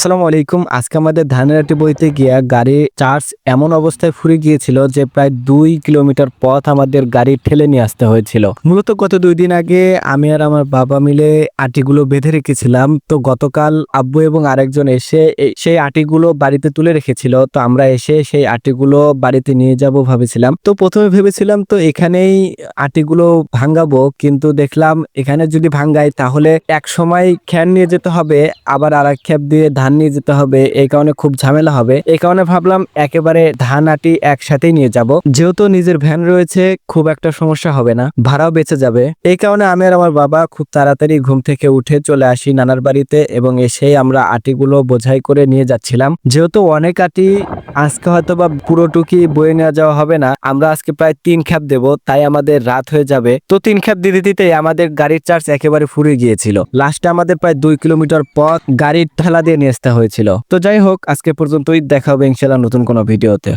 আসসালামু আলাইকুম। আজকে আমাদের ধানের আটি বইতে গিয়া গাড়ির চার্জ এমন অবস্থায় ফুরিয়ে গিয়েছিল যে প্রায় ২ কিলোমিটার পথ আমাদের গাড়ি ঠেলে নিয়ে আসতে হয়েছিল। মূলত গত ২ দিন আগে আমি আর আমার বাবা মিলে আটিগুলো বেঁধে রেখেছিলাম। তো গতকাল আব্বু এবং আরেকজন এসে সেই আটিগুলো বাড়িতে তুলে রেখেছিল। তো আমরা এসে সেই আটিগুলো বাড়িতে নিয়ে যাব ভাবেছিলাম। তো ১ম এ ভেবেছিলাম তো এখানেই আটিগুলো ভাঙাবো, কিন্তু দেখলাম এখানে যদি ভাঙাই তাহলে একসময় খ্যান নিয়ে যেতে হবে, আবার আরেক ক্ষেপ দিয়ে ধান নিয়ে যেতে হবে। এই কারণে খুব ঝামেলা হবে। এই কারণে ভাবলাম একেবারে ধান আটি একসাথেই নিয়ে যাব। যেহেতু নিজের ভ্যান রয়েছে খুব একটা সমস্যা হবে না, ভাড়াও বেঁচে যাবে। এই কারণে আমি আর আমার বাবা খুব তাড়াতাড়ি ঘুম থেকে উঠে চলে আসি নানার বাড়িতে এবং এসেই আমরা আটিগুলো বোঝাই করে নিয়ে যাচ্ছিলাম। যেহেতু অনেক আটি আজকে হয়তো বা পুরোটুকি বয়ে নেওয়া যাওয়া হবে না, আমরা আজকে প্রায় ৩ খ্যাপ দেব, তাই আমাদের রাত হয়ে যাবে। তো ৩ খ্যাপ দিতে দিতেই আমাদের গাড়ির চার্জ একেবারে ফুরিয়ে গিয়েছিল। লাস্টে আমাদের প্রায় ২ কিলোমিটার পথ গাড়ির ঠেলা দিয়ে নিয়ে আসতে হয়েছিল। তো যাই হোক, আজকে পর্যন্তই, দেখা হবে ইনশাআল্লাহ নতুন কোনো ভিডিওতে।